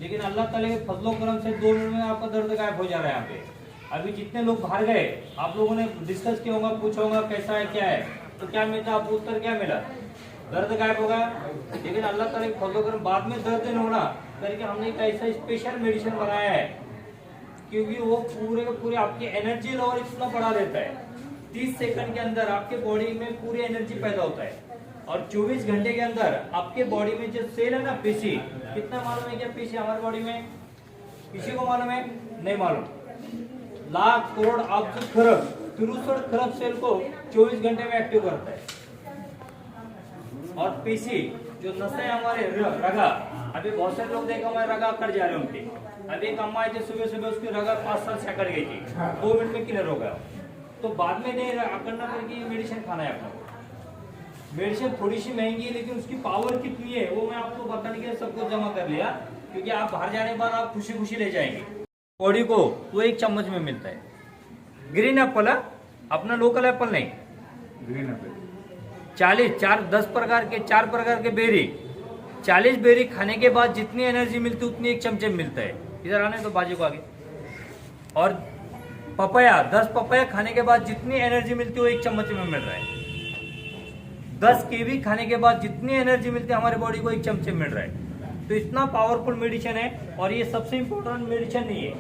लेकिन अल्लाह ताला के फजलो करम से 2 मिनट में आपका दर्द गायब हो जा रहा है। यहाँ पे अभी जितने लोग बाहर गए, आप लोगों ने डिस्कस किया होगा, पूछा होगा कैसा है क्या है, तो क्या मिला आपको उत्तर, क्या मिला? दर्द गायब होगा। लेकिन अल्लाह ताला के फजलो करम बाद में दर्द नहीं होना करके हमने एक ऐसा स्पेशल मेडिसिन बनाया है, क्योंकि वो पूरे के पूरे आपकी एनर्जी लेवल इतना बढ़ा देता है। 30 सेकंड के अंदर आपके बॉडी में पूरी एनर्जी पैदा होता है, और 24 घंटे के अंदर आपके बॉडी में जो सेल है ना, पेशी, कितना मालूम है क्या पेशी हमारे बॉडी में? किसी को मालूम है? नहीं मालूम। लाख करोड़ अब्ज खरब 63 खरब सेल को 24 घंटे में एक्टिव करता है। और पेशी जो नसें हमारे रगा, अभी बहुत सारे लोग देखो हमारे रगा कट जा रहे हैं उनके। अभी एक अम्मा आई थी सुबह उसकी रगा 5 साल से कट गई थी, 2 मिनट में क्लियर हो गया। तो बाद में नहीं करना करके मेडिसिन खाना है आपको। मेडिसिन थोड़ी सी महंगी है, लेकिन उसकी पावर कितनी है वो मैं आपको बताने के लिए सब कुछ जमा कर लिया, क्योंकि आप बाहर जाने के बाद आप खुशी खुशी ले जाएंगे बॉडी को। वो 1 चम्मच में मिलता है। ग्रीन एप्पल है अपना, लोकल एप्पल नहीं, ग्रीन एप्पल 4 प्रकार के बेरी, 40 बेरी खाने के बाद जितनी एनर्जी मिलती है उतनी 1 चमचे में मिलता है। इधर आने तो बाजू को आगे। और पपाया 10 पपाया खाने के बाद जितनी एनर्जी मिलती है वो 1 चम्मच में मिल रहा है। 10 कीवी खाने के बाद जितनी एनर्जी मिलती है हमारी बॉडी को 1 चमचे में मिल रहा है। तो इतना पावरफुल मेडिसिन है। और ये सबसे इंपॉर्टेंट मेडिसिन नहीं है,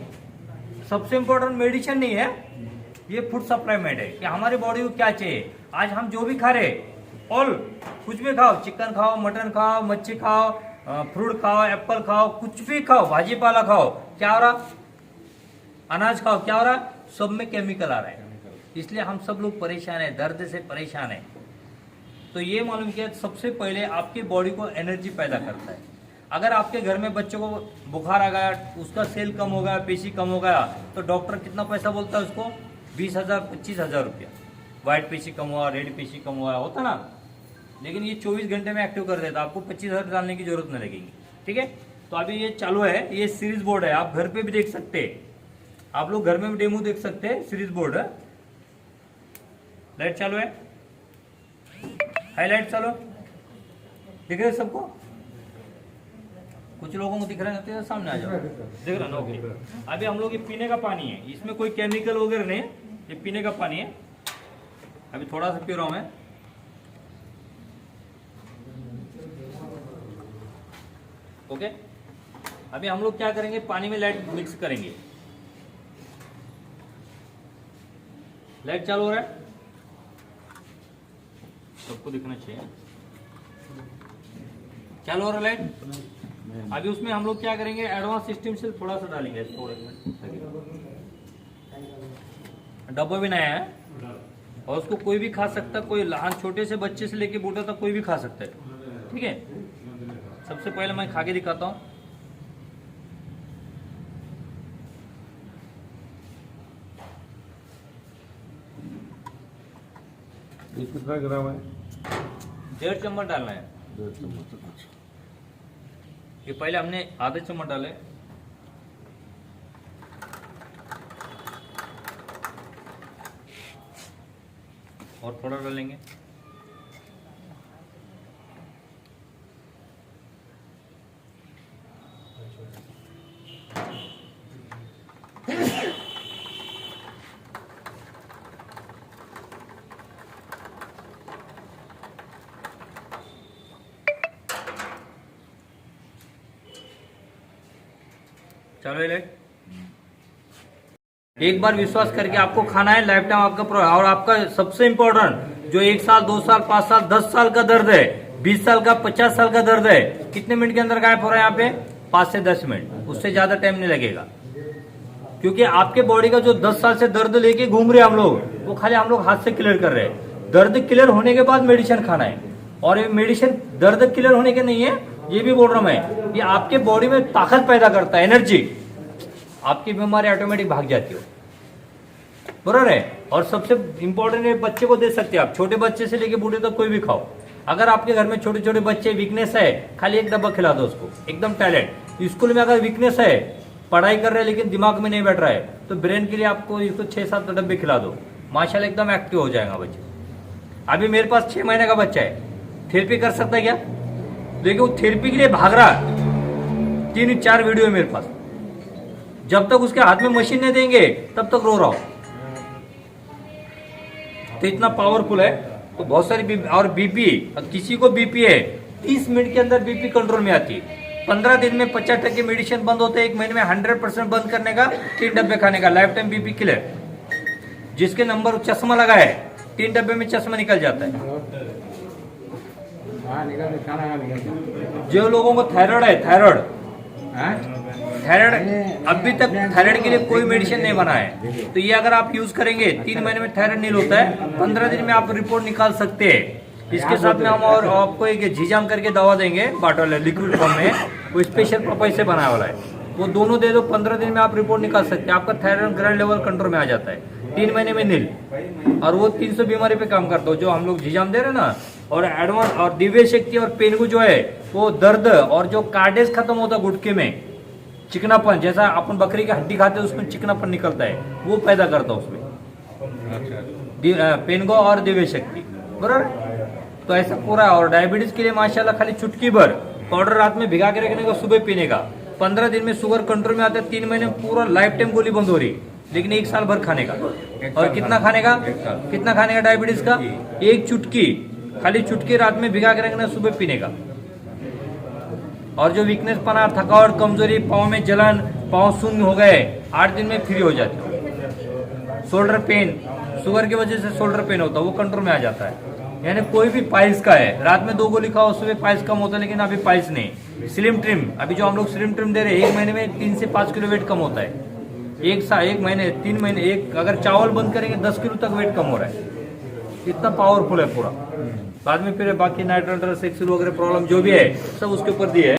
सबसे इंपॉर्टेंट मेडिसिन नहीं है, ये फूड सप्लीमेंट है कि हमारी बॉडी को क्या चाहिए। आज हम जो भी खा रहे ऑल, कुछ भी खाओ, चिकन खाओ, मटन खाओ, मच्छी खाओ, फ्रूट खाओ, एप्पल खाओ, कुछ भी खाओ, भाजी पाला खाओ, क्या हो रहा? अनाज खाओ, क्या हो रहा? सब में केमिकल आ रहा है। इसलिए हम सब लोग परेशान है, दर्द से परेशान है। तो ये मालूम किया, सबसे पहले आपकी बॉडी को एनर्जी पैदा करता है। अगर आपके घर में बच्चों को बुखार आ गया, उसका सेल कम हो गया, पेशी कम हो गया, तो डॉक्टर कितना पैसा बोलता है उसको? 20,000 25,000 रुपया। व्हाइट पेशी कम हुआ, रेड पेशी कम हुआ, होता ना। लेकिन ये 24 घंटे में एक्टिव कर देता, आपको 25,000 डालने की जरूरत नहीं लगेगी। ठीक है, तो अभी ये चालू है, ये सीरीज बोर्ड है, आप घर पे भी देख सकते हैं, आप लोग घर में भी डेमो देख सकते हैं। सीरीज बोर्ड है, लाइट चालू है, हाईलाइट चालू, दिख रहे सबको? कुछ लोगों को दिख रहा है, सामने आ जाओ, दिख रहा ना? ओके। अभी हम लोग ये पीने का पानी है, इसमें कोई केमिकल वगैरह नहीं है, ये पीने का पानी है। अभी थोड़ा सा पी रहा हूं मैं। ओके, अभी हम लोग क्या करेंगे, पानी में लाइट मिक्स करेंगे। लाइट चालू हो रहा है, सबको दिखना चाहिए। चालू हो रहा है लाइट। अभी उसमें हम लोग क्या करेंगे, एडवांस सिस्टम से थोड़ा सा डालेंगे, थोड़ा डब्बा भी नया है, और उसको कोई भी खा सकता, कोई लहान छोटे से बच्चे से लेके बूढ़ा तक कोई भी खा सकता है। ठीक है, सबसे पहले मैं खा के दिखाता हूँ। ये कितना ग्राम है? 1.5 चम्मच डालना है। 1.5 चम्मच। ये पहले हमने आधे चम्मच डाले, और थोड़ा डालेंगे। चलो ले, एक बार विश्वास करके आपको खाना है, लाइफ टाइम आपका और आपका सबसे इंपॉर्टेंट जो 1 साल 2 साल 5 साल 10 साल का दर्द है, 20 साल का 50 साल का दर्द है, कितने मिनट के अंदर गायब हो रहा है? यहाँ पे 5 से 10 मिनट, उससे ज्यादा टाइम नहीं लगेगा। क्योंकि आपके बॉडी का जो 10 साल से दर्द लेके घूम रहे हम लोग, वो खाली हम लोग हाथ से क्लियर कर रहे हैं। दर्द क्लियर होने के बाद मेडिसिन खाना है, और ये मेडिसिन दर्द क्लियर होने के नहीं है, ये भी बोल रहा हूं मैं, ये आपके बॉडी में ताकत पैदा करता है, एनर्जी, आपकी बीमारी ऑटोमेटिक भाग जाती हो, बराबर है। और सबसे इंपॉर्टेंट है, बच्चे को दे सकते हैं आप, छोटे बच्चे से लेके बूढ़े तक कोई भी खाओ। अगर आपके घर में छोटे छोटे बच्चे वीकनेस है, खाली 1 डब्बा खिला दो उसको, एकदम टैलेंट। स्कूल में अगर वीकनेस है, पढ़ाई कर रहे हैं लेकिन दिमाग में नहीं बैठ रहा है, तो ब्रेन के लिए आपको इसको 6-7 डब्बे खिला दो, माशाल्लाह एकदम एक्टिव हो जाएगा बच्चे। अभी मेरे पास 6 महीने का बच्चा है, थेरेपी कर सकता है क्या? देखिए वो थेरेपी के लिए भाग रहा है, 3-4 वीडियो है मेरे पास। जब तक उसके हाथ में मशीन नहीं देंगे तब तक रो रहा हूं। तो इतना पावरफुल है। तो बहुत सारी और बीपी, किसी को बीपी है 30 मिनट के अंदर बीपी कंट्रोल में आती है। 15 दिन में 50% मेडिसिन बंद होते हैं, 1 महीने में 100% बंद करने का, 3 डब्बे खाने का, लाइफ टाइम बीपी क्लियर। जिसके नंबर चश्मा लगा है 3 डब्बे में चश्मा निकल जाता है। जो लोगों को थायराइड है, थायराइड अभी तक थायराइड के लिए कोई मेडिसिन नहीं बना है, तो ये अगर आप यूज करेंगे 3 महीने में थायराइड नील होता है, 15 दिन में आप रिपोर्ट निकाल सकते हैं। इसके साथ में हम और आपको एक झीजाम करके दवा देंगे बॉटल लिक्विड फॉर्म में, वो स्पेशल पपाई से बनाने वाला है। वो दोनों दे दो, 15 दिन में आप रिपोर्ट निकाल सकते हैं। आपका थायराइड ग्रैंड लेवल कंट्रोल में आ जाता है 3 महीने में नील। और वो 300 बीमारी पे काम करता है जो हम लोग झीजाम दे रहे हैं ना। और एडवांस और दिव्य शक्ति और पेनगु जो है वो दर्द और जो कार्डेज खत्म होता है गुटके में, चिकनापन, जैसा अपन बकरी की हड्डी खाते हैं उसमें चिकनापन निकलता है, वो पैदा करता है उसमें पेनगो और दिव्य शक्ति, बराबर। तो ऐसा पूरा। और डायबिटीज के लिए माशाल्लाह खाली चुटकी भर पाउडर रात में भिगा के रखने का, सुबह पीने का, 15 दिन में शुगर कंट्रोल में आता है। 3 महीने में पूरा लाइफ टाइम गोली बंद हो रही, लेकिन 1 साल भर खाने का। और कितना खाने का, कितना खाने का डायबिटीज का? 1 चुटकी, खाली चुटकी रात में भिगा के रखना, सुबह पीने का। और जो वीकनेस पना, थकावट, कमजोरी, पाँव में जलन, पाँव शून्य हो गए, 8 दिन में फ्री हो जाते हो। शोल्डर पेन, शुगर की वजह से शोल्डर पेन होता है, वो कंट्रोल में आ जाता है। यानी कोई भी पाइल्स का है, रात में 2 गोली खाओ, सुबह पाइल्स कम होता है, लेकिन अभी पाइल्स नहीं। स्लिम ट्रिम, अभी जो हम लोग स्लिम ट्रिम दे रहे हैं, 1 महीने में 3 से 5 किलो वेट कम होता है। 1 महीने 3 महीने, अगर चावल बंद करेंगे 10 किलो तक वेट कम हो रहा है। इतना पावरफुल है पूरा। बाद में फिर बाकी नाइट्रोजन, सेक्सुअल वगैरह प्रॉब्लम जो भी है सब उसके ऊपर दिए है।